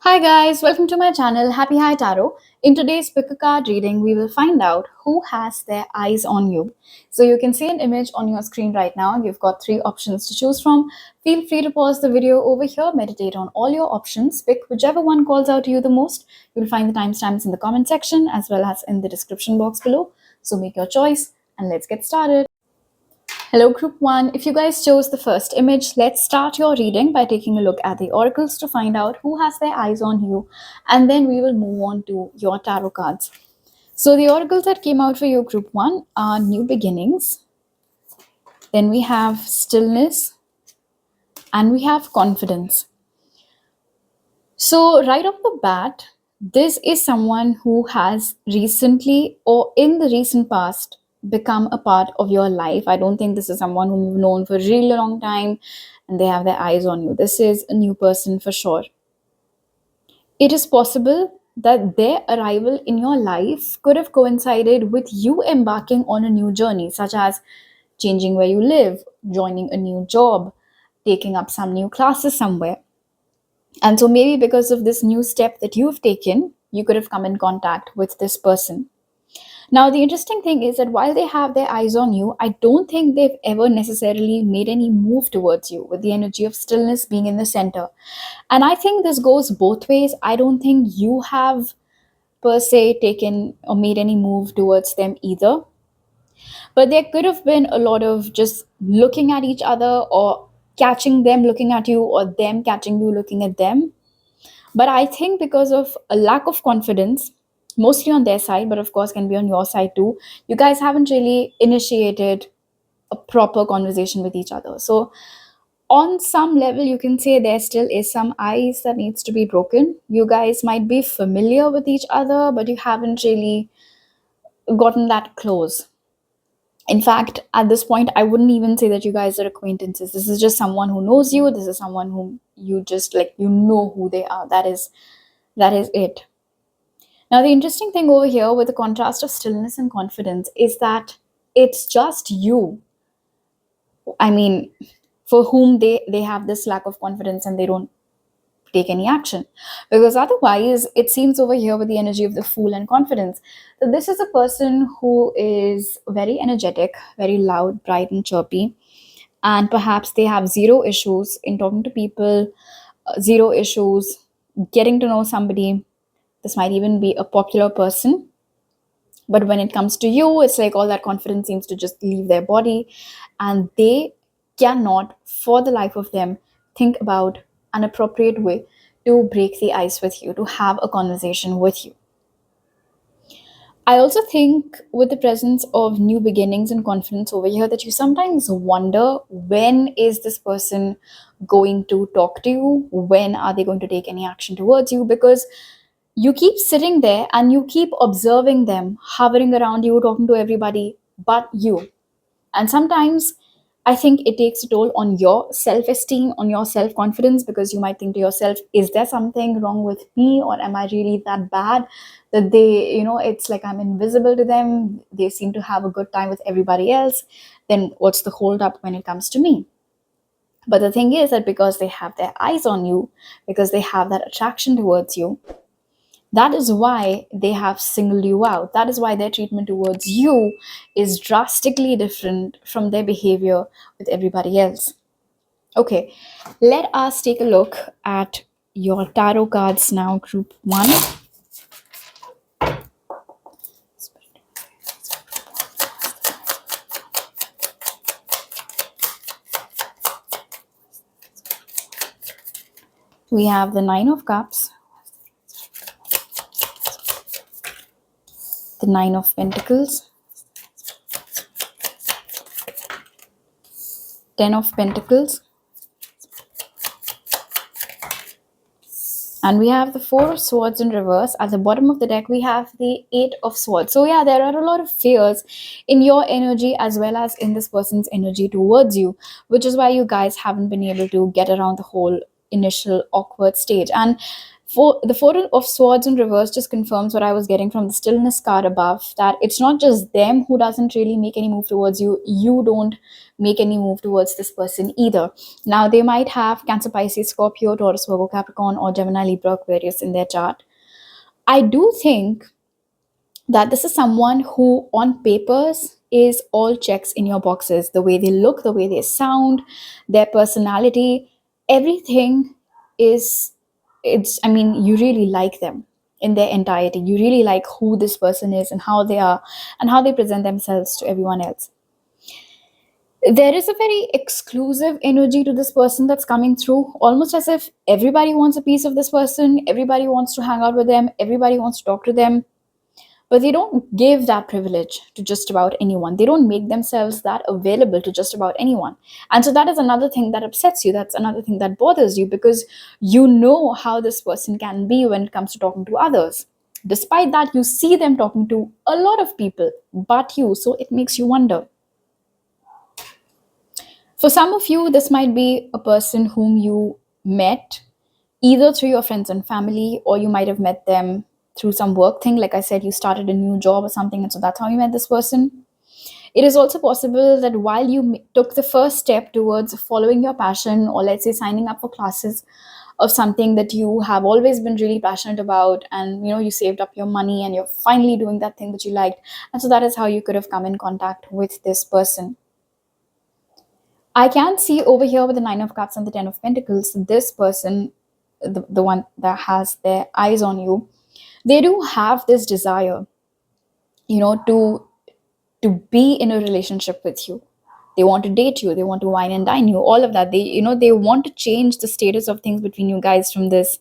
Hi guys, welcome to my channel Happy High Tarot. In today's pickacard reading, we will find out who has their eyes on you. So you can see an image on your screen right now. You've got three options to choose from. Feel free to pause the video over here, meditate on all your options, pick whichever one calls out to you the most. You'll find the timestamps in the comment section as well as in the description box below. So make your choice and let's get started. Hello Group 1, if you guys chose the first image, let's start your reading by taking a look at the oracles to find out who has their eyes on you, and then we will move on to your tarot cards. So the oracles that came out for you Group 1 are New Beginnings, then we have Stillness, and we have Confidence. So right off the bat, this is someone who has recently or in the recent past become a part of your life. I don't think this is someone whom you've known for a really long time and they have their eyes on you. This is a new person for sure. It is possible that their arrival in your life could have coincided with you embarking on a new journey, such as changing where you live, joining a new job, taking up some new classes somewhere. And so maybe because of this new step that you've taken, you could have come in contact with this person. Now, the interesting thing is that while they have their eyes on you, I don't think they've ever necessarily made any move towards you, with the energy of stillness being in the center. And I think this goes both ways. I don't think you have per se taken or made any move towards them either. But there could have been a lot of just looking at each other, or catching them looking at you, or them catching you looking at them. But I think because of a lack of confidence, mostly on their side, but of course can be on your side too, you guys haven't really initiated a proper conversation with each other. So on some level, you can say there still is some ice that needs to be broken. You guys might be familiar with each other, but you haven't really gotten that close. In fact, at this point, I wouldn't even say that you guys are acquaintances. This is just someone who knows you. This is someone whom you just like, you know who they are. That is it. Now, the interesting thing over here with the contrast of stillness and confidence is that it's just you. I mean, for whom they have this lack of confidence and they don't take any action. Because otherwise, it seems over here with the energy of the Fool and confidence that this is a person who is very energetic, very loud, bright, and chirpy. And perhaps they have zero issues in talking to people, zero issues getting to know somebody. This might even be a popular person. But when it comes to you, it's like all that confidence seems to just leave their body, and they cannot, for the life of them, think about an appropriate way to break the ice with you, to have a conversation with you. I also think with the presence of new beginnings and confidence over here that you sometimes wonder, when is this person going to talk to you? When are they going to take any action towards you? Because you keep sitting there and you keep observing them hovering around you, talking to everybody but you. And sometimes I think it takes a toll on your self esteem, on your self confidence, because you might think to yourself, is there something wrong with me, or am I really that bad that they, it's like I'm invisible to them? They seem to have a good time with everybody else. Then what's the hold up when it comes to me? But the thing is that because they have their eyes on you, because they have that attraction towards you, that is why they have singled you out. That is why their treatment towards you is drastically different from their behavior with everybody else. Okay, let us take a look at your tarot cards now, Group 1. We have the Nine of Cups, the Nine of Pentacles, Ten of Pentacles, and we have the Four of Swords in reverse. At the bottom of the deck, we have the Eight of Swords. So yeah, there are a lot of fears in your energy as well as in this person's energy towards you, which is why you guys haven't been able to get around the whole initial awkward stage. And For the Four of Swords in reverse just confirms what I was getting from the stillness card above, that it's not just them who doesn't really make any move towards you. You don't make any move towards this person either. Now, they might have Cancer, Pisces, Scorpio, Taurus, Virgo, Capricorn, or Gemini, Libra, Aquarius in their chart. I do think that this is someone who, on papers, is all checks in your boxes. The way they look, the way they sound, their personality, everything is, I mean, you really like them in their entirety. You really like who this person is and how they are and how they present themselves to everyone else. There is a very exclusive energy to this person that's coming through, almost as if everybody wants a piece of this person, everybody wants to hang out with them, everybody wants to talk to them, but they don't give that privilege to just about anyone. They don't make themselves that available to just about anyone. And so that is another thing that upsets you. That's another thing that bothers you, because you know how this person can be when it comes to talking to others. Despite that, you see them talking to a lot of people but you. So it makes you wonder. For some of you, this might be a person whom you met either through your friends and family, or you might have met them through some work thing. Like I said, you started a new job or something, and so that's how you met this person. It is also possible that while you took the first step towards following your passion, or let's say signing up for classes of something that you have always been really passionate about, and you saved up your money and you're finally doing that thing that you liked, and so that is how you could have come in contact with this person. I can see over here with the Nine of Cups and the Ten of Pentacles, this person, the one that has their eyes on you, they do have this desire, to be in a relationship with you. They want to date you. They want to wine and dine you. All of that. They want to change the status of things between you guys from this,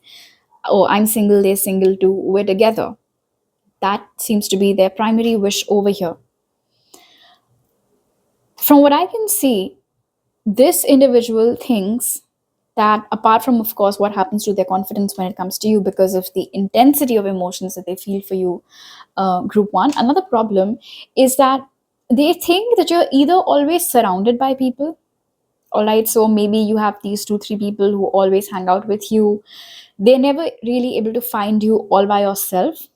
oh, I'm single, they're single, to we're together. That seems to be their primary wish over here. From what I can see, this individual thinks that, apart from, of course, what happens to their confidence when it comes to you because of the intensity of emotions that they feel for you, group one, another problem is that they think that you're either always surrounded by people. All right, so maybe you have these 2 3 people who always hang out with you. They're never really able to find you all by yourself.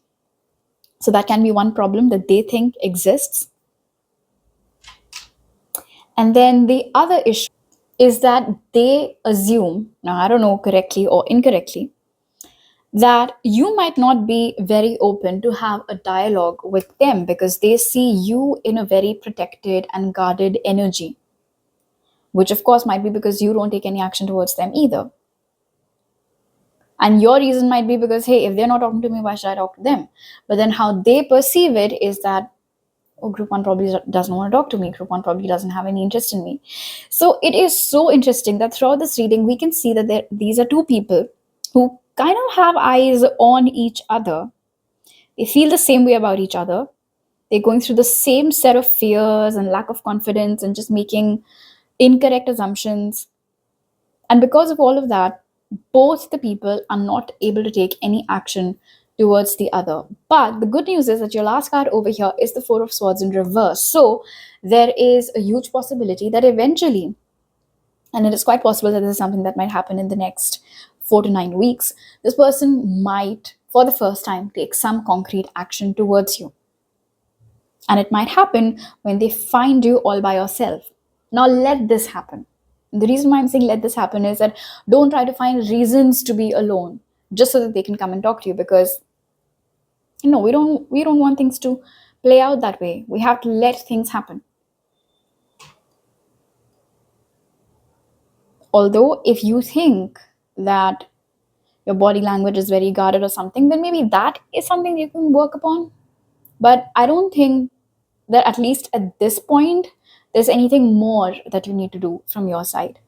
So that can be one problem that they think exists. And then the other issue is that they assume, now I don't know correctly or incorrectly, that you might not be very open to have a dialogue with them because they see you in a very protected and guarded energy, which of course might be because you don't take any action towards them either. And your reason might be because, hey, if they're not talking to me, why should I talk to them? But then how they perceive it is that, oh, group one probably doesn't want to talk to me. Group one probably doesn't have any interest in me. So it is so interesting that throughout this reading, we can see that these are 2 people who kind of have eyes on each other. They feel the same way about each other. They're going through the same set of fears and lack of confidence and just making incorrect assumptions. And because of all of that, both the people are not able to take any action towards the other. But the good news is that your last card over here is the Four of Swords in reverse. So there is a huge possibility that eventually, and it is quite possible that this is something that might happen in the next 4 to 9 weeks, this person might, for the first time, take some concrete action towards you. And it might happen when they find you all by yourself. Now let this happen. The reason why I'm saying let this happen is that don't try to find reasons to be alone just so that they can come and talk to you, because we don't want things to play out that way. We have to let things happen. Although if you think that your body language is very guarded or something, then maybe that is something you can work upon. But I don't think that, at least at this point, there's anything more that you need to do from your side.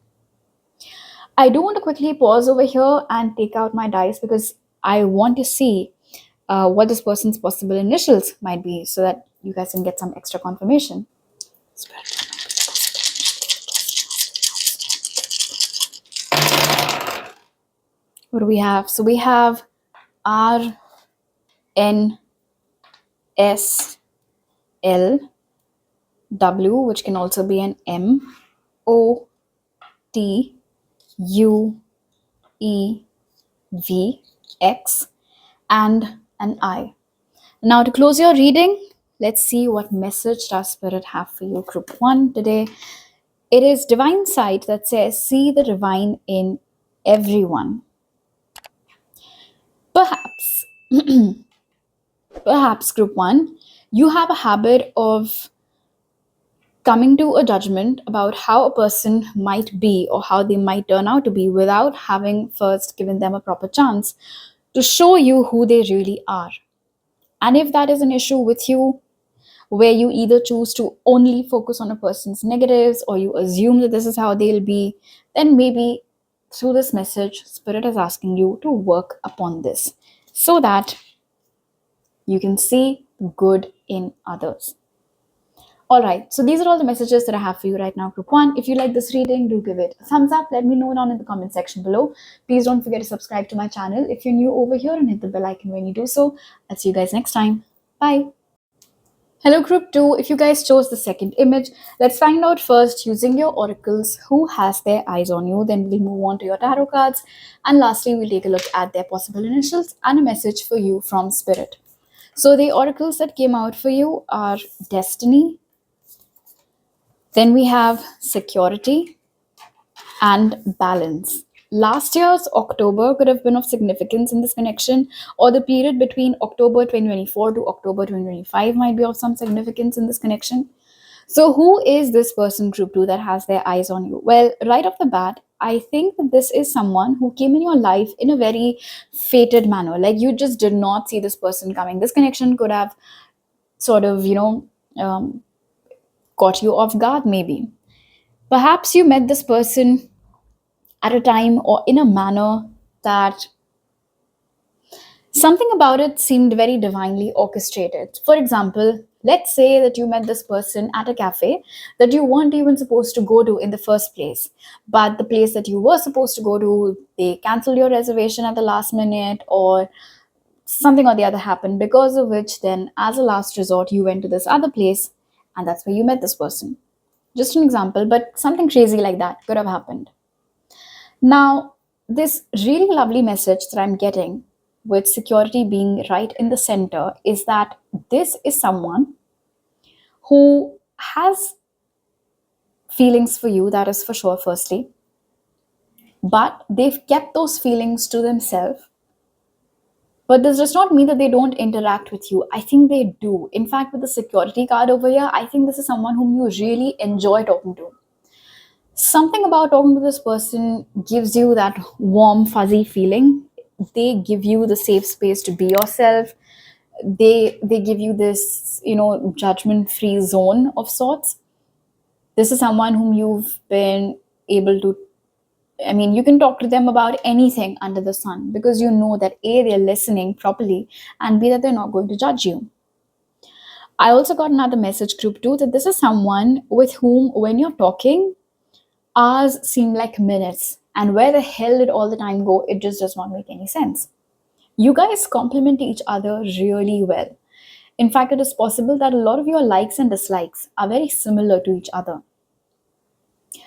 I do want to quickly pause over here and take out my dice because I want to see what this person's possible initials might be so that you guys can get some extra confirmation. What do we have? So we have R, N, S, L, W, which can also be an M, O, T, U, E, V, X, and an I. Now, to close your reading, let's see what message does Spirit have for you, Group 1 today. It is divine sight that says, see the divine in everyone. Perhaps, perhaps, Group 1, you have a habit of coming to a judgment about how a person might be or how they might turn out to be without having first given them a proper chance to show you who they really are. And if that is an issue with you, where you either choose to only focus on a person's negatives or you assume that this is how they'll be, then maybe through this message, Spirit is asking you to work upon this so that you can see good in others. All right, so these are all the messages that I have for you right now, Group 1. If you like this reading, do give it a thumbs up. Let me know down in the comment section below. Please don't forget to subscribe to my channel if you're new over here, and hit the bell icon when you do so. I'll see you guys next time. Bye. Hello, Group 2. If you guys chose the second image, let's find out first using your oracles who has their eyes on you. Then we'll move on to your tarot cards. And lastly, we'll take a look at their possible initials and a message for you from Spirit. So the oracles that came out for you are Destiny. Then we have Security and Balance. Last year's October could have been of significance in this connection, or the period between October 2024 to October 2025 might be of some significance in this connection. So, who is this person, Group 2, that has their eyes on you? Well, right off the bat, I think that this is someone who came in your life in a very fated manner. Like, you just did not see this person coming. This connection could have sort of, caught you off guard, maybe. Perhaps you met this person at a time or in a manner that something about it seemed very divinely orchestrated. For example, let's say that you met this person at a cafe that you weren't even supposed to go to in the first place. But the place that you were supposed to go to, they canceled your reservation at the last minute, or something or the other happened, because of which, then, as a last resort, you went to this other place, and that's where you met this person. Just an example, but something crazy like that could have happened. Now, this really lovely message that I'm getting, with security being right in the center, is that this is someone who has feelings for you, that is for sure, firstly, but they've kept those feelings to themselves. But this does not mean that they don't interact with you. I think they do. In fact, with the security card over here, I think this is someone whom you really enjoy talking to. Something about talking to this person gives you that warm, fuzzy feeling. They give you the safe space to be yourself. They give you this, judgment free zone of sorts. This is someone whom you've been able to, you can talk to them about anything under the sun, because you know that A, they're listening properly, and B, that they're not going to judge you. I also got another message, Group 2, that this is someone with whom, when you're talking, hours seem like minutes, and where the hell did all the time go? It just does not make any sense. You guys complement each other really well. In fact, it is possible that a lot of your likes and dislikes are very similar to each other.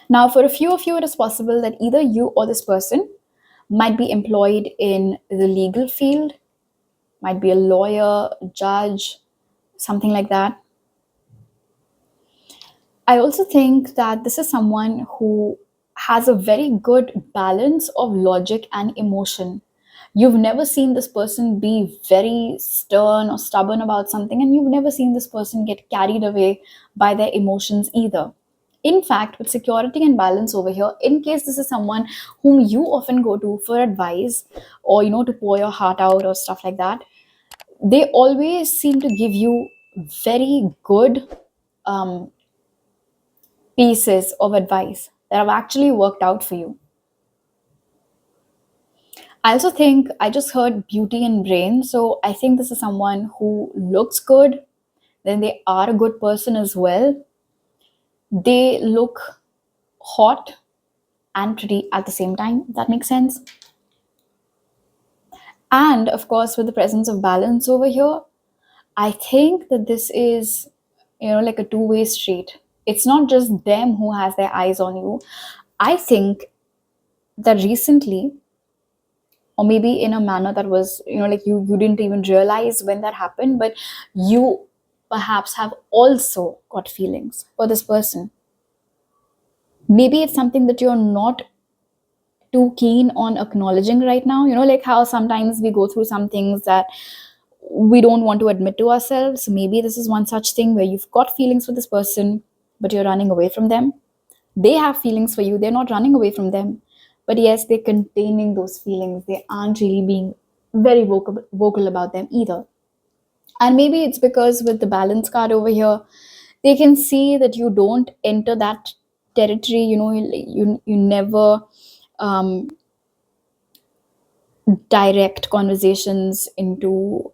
Now, for a few of you, it is possible that either you or this person might be employed in the legal field, might be a lawyer, a judge, something like that. I also think that this is someone who has a very good balance of logic and emotion. You've never seen this person be very stern or stubborn about something, and you've never seen this person get carried away by their emotions either. In fact, with security and balance over here, in case this is someone whom you often go to for advice, or to pour your heart out or stuff like that, they always seem to give you very good um, pieces of advice that have actually worked out for you. I also think I just heard beauty and brain. So I think this is someone who looks good, then they are a good person as well. They look hot and pretty at the same time, if that makes sense. And of course, with the presence of balance over here, I think that this is, like a two-way street. It's not just them who has their eyes on you. I think that recently, or maybe in a manner that was, like you didn't even realize when that happened, but you perhaps have also got feelings for this person. Maybe it's something that you're not too keen on acknowledging right now. Like how sometimes we go through some things that we don't want to admit to ourselves. So maybe this is one such thing where you've got feelings for this person, but you're running away from them. They have feelings for you, they're not running away from them. But yes, they're containing those feelings. They aren't really being very vocal about them either. And maybe it's because with the balance card over here, they can see that you don't enter that territory. You never um, direct conversations into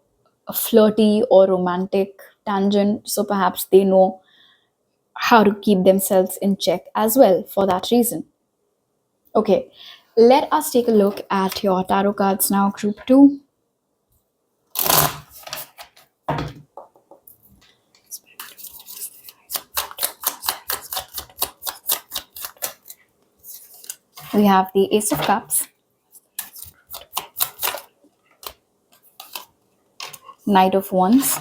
a flirty or romantic tangent. So perhaps they know how to keep themselves in check as well for that reason. Okay, let us take a look at your tarot cards now, group 2. We have the Ace of Cups, Knight of Wands,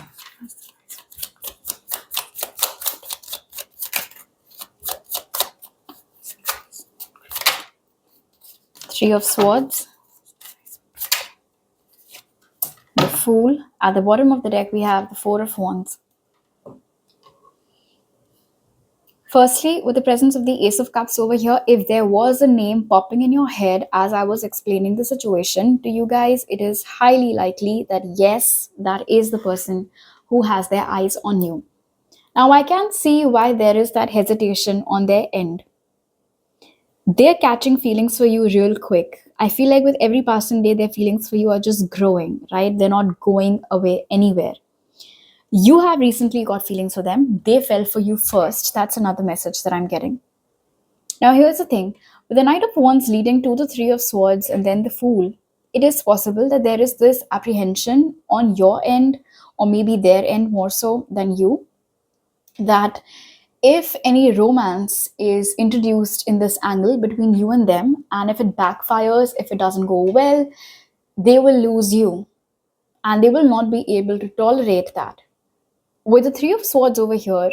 Three of Swords, the Fool. At the bottom of the deck, we have the Four of Wands. Firstly, with the presence of the Ace of Cups over here, if there was a name popping in your head as I was explaining the situation to you guys, it is highly likely that yes, that is the person who has their eyes on you. Now, I can see why there is that hesitation on their end. They're catching feelings for you real quick. I feel like with every passing day, their feelings for you are just growing, right? They're not going away anywhere. You have recently got feelings for them. They fell for you first. That's another message that I'm getting. Now, here's the thing. With the Knight of Wands leading to the Three of Swords and then the Fool, it is possible that there is this apprehension on your end, or maybe their end more so than you, that if any romance is introduced in this angle between you and them, and if it backfires, if it doesn't go well, they will lose you and they will not be able to tolerate that. With the Three of Swords over here,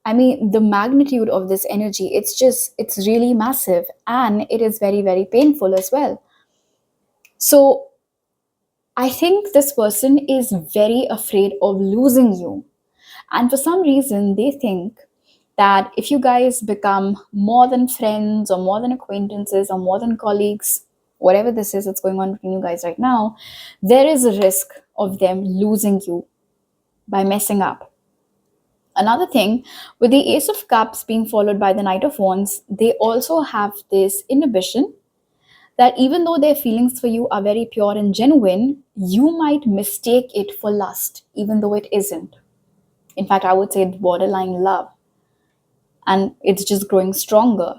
I mean, the magnitude of this energy, it's really massive, and it is very, very painful as well. So I think this person is very afraid of losing you. And for some reason, they think that if you guys become more than friends or more than acquaintances or more than colleagues, whatever this is that's going on between you guys right now, there is a risk of them losing you by messing up. Another thing, with the Ace of Cups being followed by the Knight of Wands, they also have this inhibition that even though their feelings for you are very pure and genuine, you might mistake it for lust, even though it isn't. In fact, I would say it's borderline love. And it's just growing stronger.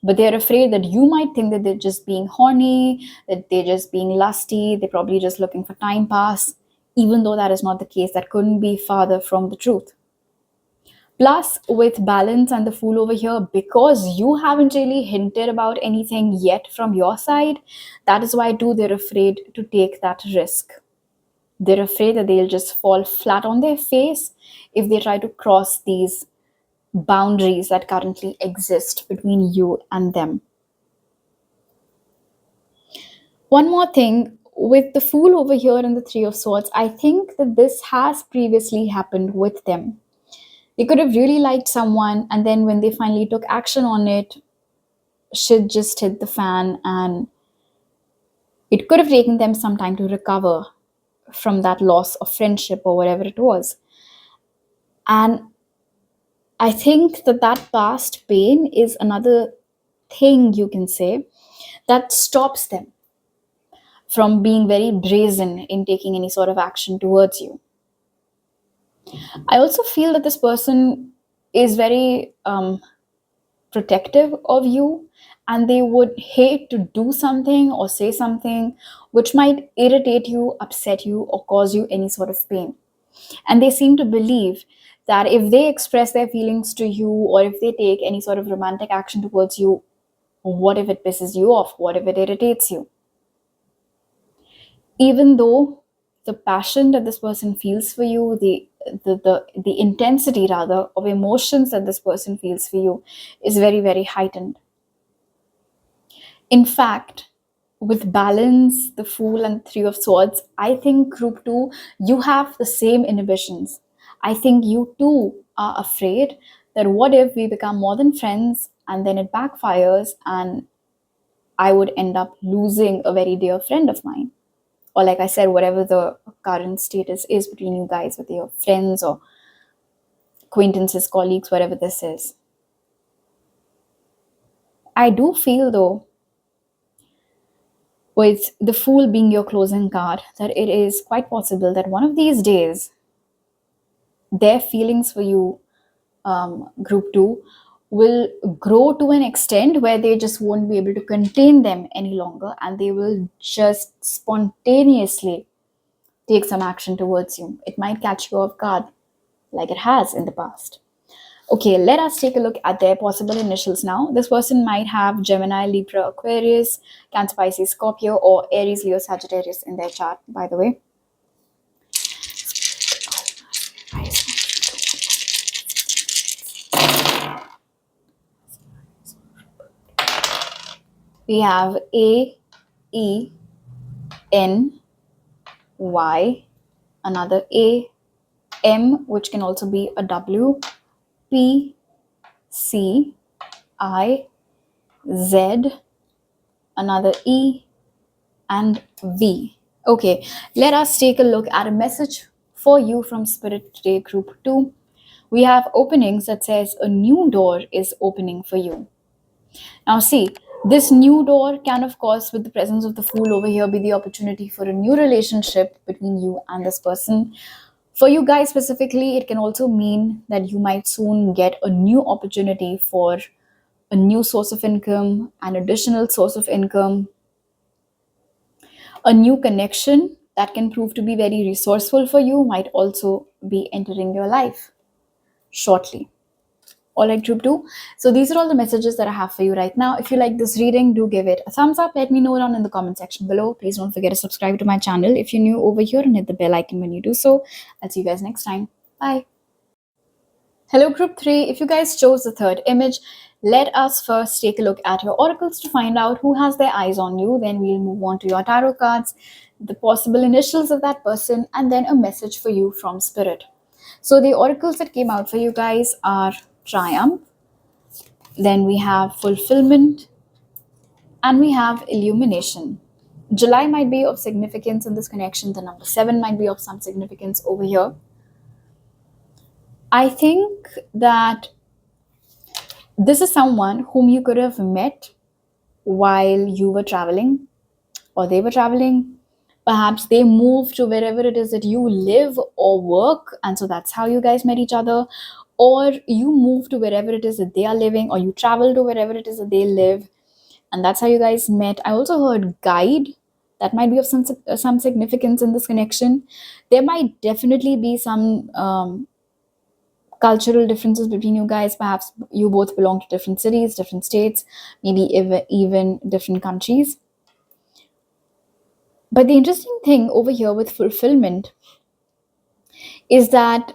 But they're afraid that you might think that they're just being horny, that they're just being lusty, they're probably just looking for time pass, even though that is not the case. That couldn't be farther from the truth. Plus, with Balance and the Fool over here, because you haven't really hinted about anything yet from your side, that is why too they're afraid to take that risk. They're afraid that they'll just fall flat on their face if they try to cross these boundaries that currently exist between you and them. One more thing, with the Fool over here and the Three of Swords, I think that this has previously happened with them. They could have really liked someone, and then when they finally took action on it, shit just hit the fan, and it could have taken them some time to recover from that loss of friendship or whatever it was. And I think that that past pain is another thing you can say that stops them from being very brazen in taking any sort of action towards you. I also feel that this person is very protective of you, and they would hate to do something or say something which might irritate you, upset you, or cause you any sort of pain. And they seem to believe that if they express their feelings to you, or if they take any sort of romantic action towards you, what if it pisses you off? What if it irritates you? even though the passion that this person feels for you, the intensity rather of emotions that this person feels for you is very, very heightened. In fact, with balance, the Fool, and Three of Swords, I think group two, you have the same inhibitions. I think you too are afraid that what if we become more than friends and then it backfires and I would end up losing a very dear friend of mine? Or, like I said, whatever the current status is between you guys with your friends or acquaintances, colleagues, whatever this is. I do feel though, with the Fool being your closing card, that it is quite possible that one of these days their feelings for you, group two, will grow to an extent where they just won't be able to contain them any longer and they will just spontaneously take some action towards you. It might catch you off guard like it has in the past. Okay, let us take a look at their possible initials now. This person might have Gemini, Libra, Aquarius, Cancer, Pisces, Scorpio, or Aries, Leo, Sagittarius in their chart, by the way. We have A, E, N, Y, another A, M, which can also be a W, P, C, I, Z, another E, and V. Okay, let us take a look at a message for you from Spirit today, group 2. We have openings that says a new door is opening for you. Now see, this new door can, of course, with the presence of the Fool over here, be the opportunity for a new relationship between you and this person. For you guys specifically, it can also mean that you might soon get a new opportunity for a new source of income, an additional source of income, a new connection that can prove to be very resourceful for you might also be entering your life shortly. All right, group 2. So these are all the messages that I have for you right now. If you like this reading, do give it a thumbs up. Let me know down in the comment section below. Please don't forget to subscribe to my channel if you're new over here and hit the bell icon when you do so. I'll see you guys next time. Bye. Hello, group 3. If you guys chose the third image, let us first take a look at your oracles to find out who has their eyes on you. Then we'll move on to your tarot cards, the possible initials of that person, and then a message for you from Spirit. So the oracles that came out for you guys are Triumph, then we have Fulfillment, and we have Illumination. July might be of significance in this connection. The number 7 might be of some significance over here. I think that this is someone whom you could have met while you were traveling or they were traveling. Perhaps they moved to wherever it is that you live or work, and so that's how you guys met each other. Or you moved to wherever it is that they are living, or you travel to wherever it is that they live, and that's how you guys met. I also heard guide. That might be of some significance in this connection. There might definitely be some cultural differences between you guys. Perhaps you both belong to different cities, different states, maybe even different countries. But the interesting thing over here with Fulfillment is that,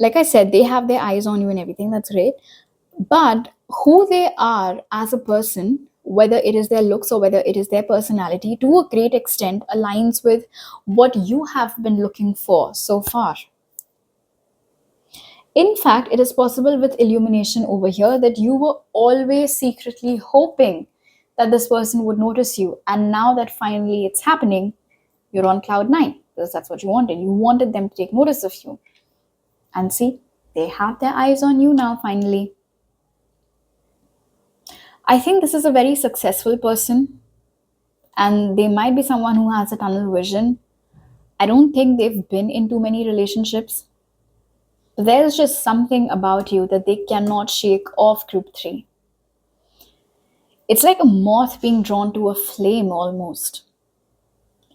like I said, they have their eyes on you and everything. That's great. But who they are as a person, whether it is their looks or whether it is their personality, to a great extent aligns with what you have been looking for so far. In fact, it is possible with Illumination over here that you were always secretly hoping that this person would notice you. And now that finally it's happening, you're on cloud 9 because that's what you wanted. You wanted them to take notice of you. And see, they have their eyes on you now finally. I think this is a very successful person, and they might be someone who has a tunnel vision. I don't think they've been in too many relationships. There's just something about you that they cannot shake off, group 3. It's like a moth being drawn to a flame almost.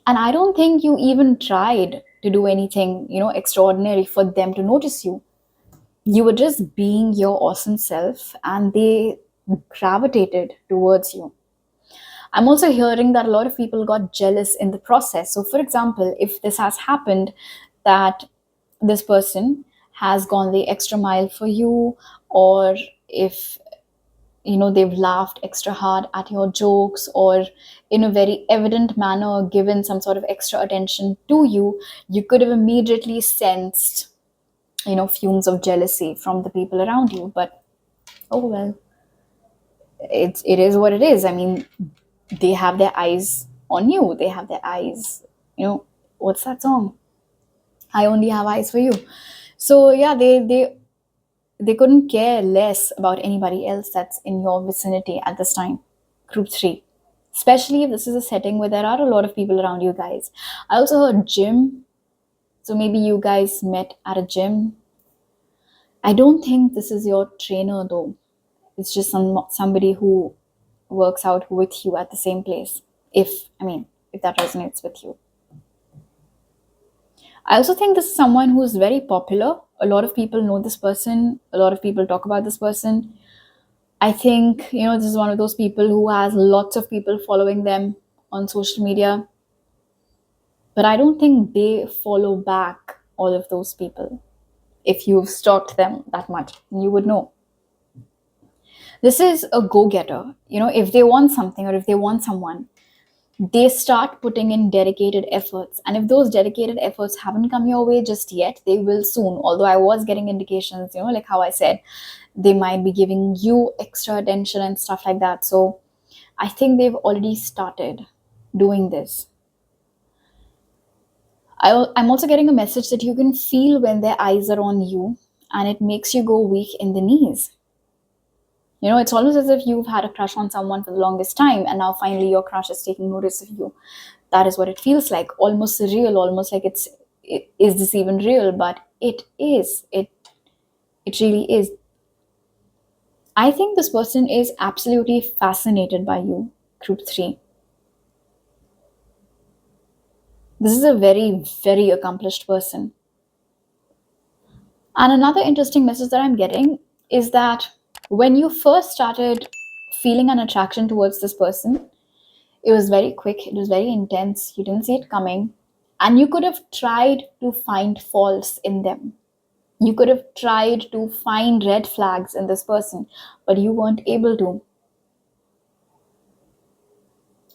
And I don't think you even tried to do anything, extraordinary for them to notice you. You were just being your awesome self and they gravitated towards you. I'm also hearing that a lot of people got jealous in the process. So, for example, if this has happened, that this person has gone the extra mile for you, or if they've laughed extra hard at your jokes, or in a very evident manner given some sort of extra attention to you, you could have immediately sensed fumes of jealousy from the people around you. But oh well, it is what it is. I mean, they have their eyes on you, they have their eyes, what's that song, I only have eyes for you. So yeah, they couldn't care less about anybody else that's in your vicinity at this time. Group 3, especially if this is a setting where there are a lot of people around you guys. I also heard gym, so maybe you guys met at a gym. I don't think this is your trainer though. It's just somebody who works out with you at the same place. If that resonates with you. I also think this is someone who's very popular. A lot of people know this person. A lot of people talk about this person. I think, this is one of those people who has lots of people following them on social media. But I don't think they follow back all of those people. If you've stalked them that much, you would know. This is a go-getter. If they want something or if they want someone, they start putting in dedicated efforts. And if those dedicated efforts haven't come your way just yet, they will soon. Although I was getting indications, like how I said, they might be giving you extra attention and stuff like that. So I think they've already started doing this. I'm also getting a message that you can feel when their eyes are on you, and it makes you go weak in the knees. It's almost as if you've had a crush on someone for the longest time, and now finally your crush is taking notice of you. That is what it feels like. Almost surreal, almost like is this even real? But it is. It really is. I think this person is absolutely fascinated by you, group 3. This is a very, very accomplished person. And another interesting message that I'm getting is that when you first started feeling an attraction towards this person, it was very quick, it was very intense, you didn't see it coming, and you could have tried to find faults in them. You could have tried to find red flags in this person, but you weren't able to.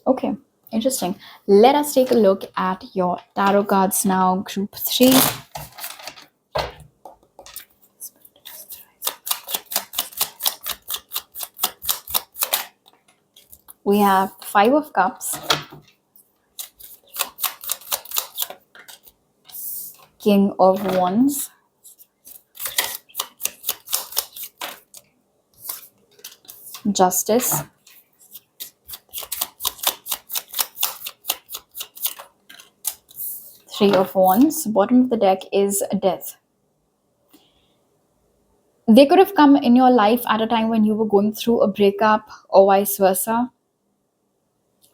Okay, interesting. Let us take a look at your tarot cards now, group 3. We have 5 of Cups, King of Wands, Justice, Three of Wands. Bottom of the deck is Death. They could have come in your life at a time when you were going through a breakup, or vice versa.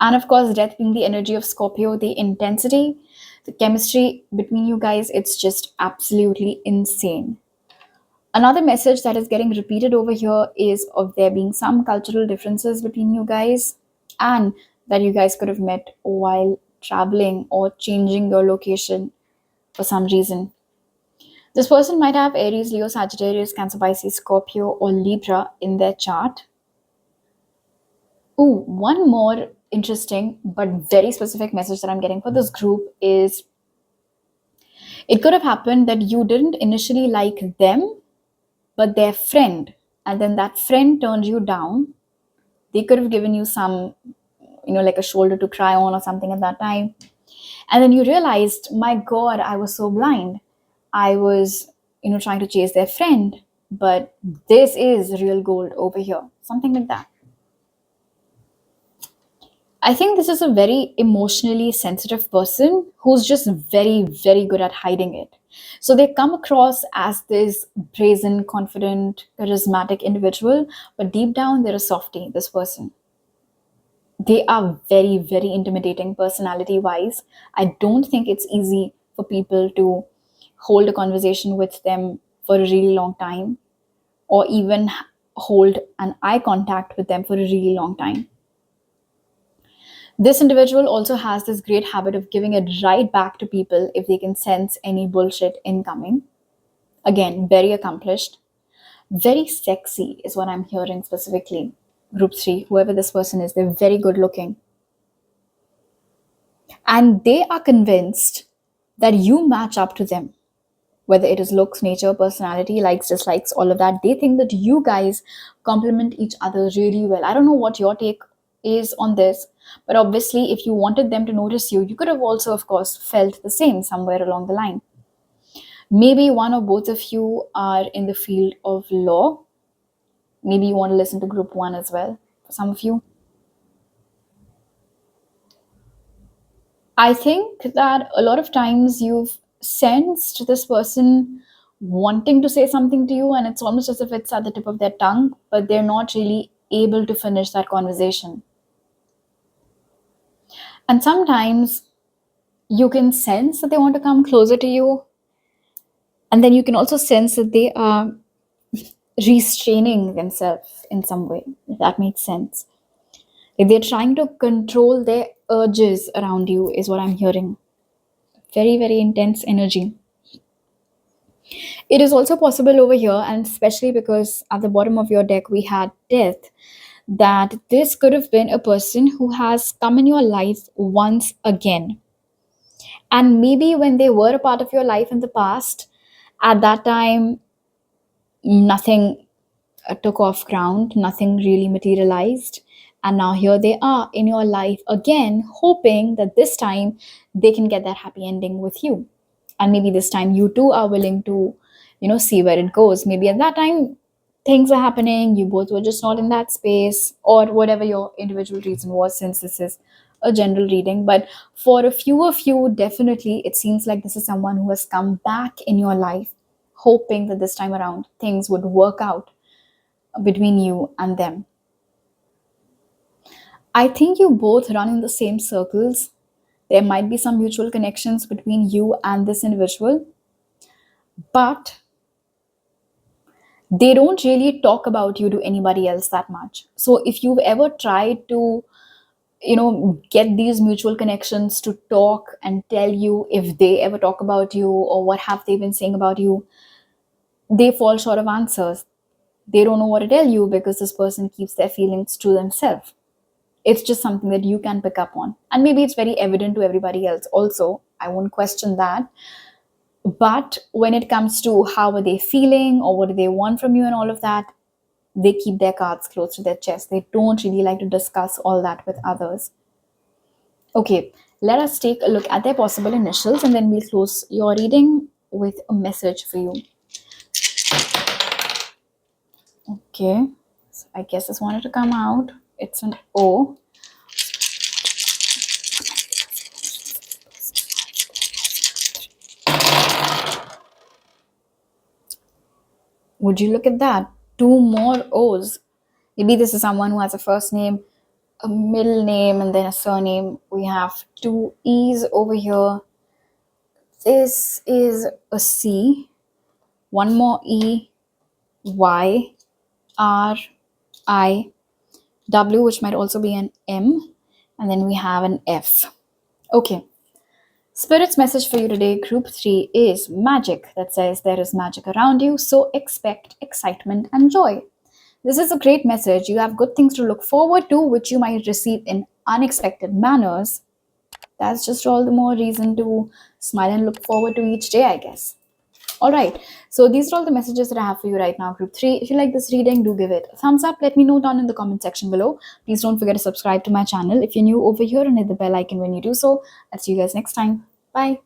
And of course, Death being the energy of Scorpio, the intensity, the chemistry between you guys, it's just absolutely insane. Another message that is getting repeated over here is of there being some cultural differences between you guys, and that you guys could have met while traveling or changing your location for some reason. This person might have Aries, Leo, Sagittarius, Cancer, Pisces, Scorpio, or Libra in their chart. Ooh, one more interesting but very specific message that I'm getting for this group is it could have happened that you didn't initially like them, but their friend, and then that friend turned you down. They could have given you some, like a shoulder to cry on or something at that time. And then you realized, my God, I was so blind. I was, trying to chase their friend, but this is real gold over here. Something like that. I think this is a very emotionally sensitive person who's just very, very good at hiding it. So they come across as this brazen, confident, charismatic individual, but deep down they're a softie, this person. They are very, very intimidating personality wise. I don't think it's easy for people to hold a conversation with them for a really long time, or even hold an eye contact with them for a really long time. This individual also has this great habit of giving it right back to people if they can sense any bullshit incoming. Again, very accomplished, very sexy is what I'm hearing specifically. Group 3, whoever this person is, they're very good looking. And they are convinced that you match up to them, whether it is looks, nature, personality, likes, dislikes, all of that. They think that you guys complement each other really well. I don't know what your take is on this, but obviously, if you wanted them to notice you, you could have also, of course, felt the same somewhere along the line. Maybe one or both of you are in the field of law. Maybe you want to listen to group 1 as well, for some of you. I think that a lot of times you've sensed this person wanting to say something to you, and it's almost as if it's at the tip of their tongue, but they're not really able to finish that conversation. And sometimes you can sense that they want to come closer to you, and then you can also sense that they are restraining themselves in some way, if that makes sense. Like they're trying to control their urges around you, is what I'm hearing. Very, very intense energy. It is also possible over here, and especially because at the bottom of your deck we had death, that this could have been a person who has come in your life once again. And maybe when they were a part of your life in the past, at that time, nothing took off ground, nothing really materialized. And now here they are in your life again, hoping that this time they can get that happy ending with you. And maybe this time you too are willing to, see where it goes. Maybe at that time things are happening, you both were just not in that space, or whatever your individual reason was, since this is a general reading. But for a few of you, definitely it seems like this is someone who has come back in your life, hoping that this time around things would work out between you and them. I think you both run in the same circles. There might be some mutual connections between you and this individual, but they don't really talk about you to anybody else that much. So if you've ever tried to, get these mutual connections to talk and tell you if they ever talk about you or what have they been saying about you, they fall short of answers. They don't know what to tell you because this person keeps their feelings to themselves. It's just something that you can pick up on. And maybe it's very evident to everybody else also. I won't question that. But when it comes to how are they feeling or what do they want from you and all of that, they keep their cards close to their chest. They don't really like to discuss all that with others. Okay, let us take a look at their possible initials and then we'll close your reading with a message for you. Okay, so I guess this wanted to come out. It's an O. Would you look at that? 2 more O's. Maybe this is someone who has a first name, a middle name, and then a surname. We have 2 E's over here. This is a C. 1 more E, Y, R, I, W, which might also be an M. And then we have an F. Okay. Spirit's message for you today, group 3, is magic. That says there is magic around you, so expect excitement and joy. This is a great message. You have good things to look forward to, which you might receive in unexpected manners. That's just all the more reason to smile and look forward to each day, I guess. All right, so these are all the messages that I have for you right now, group 3. If you like this reading, do give it a thumbs up. Let me know down in the comment section below. Please don't forget to subscribe to my channel if you're new over here, and hit the bell icon when you do so. I'll see you guys next time. Bye.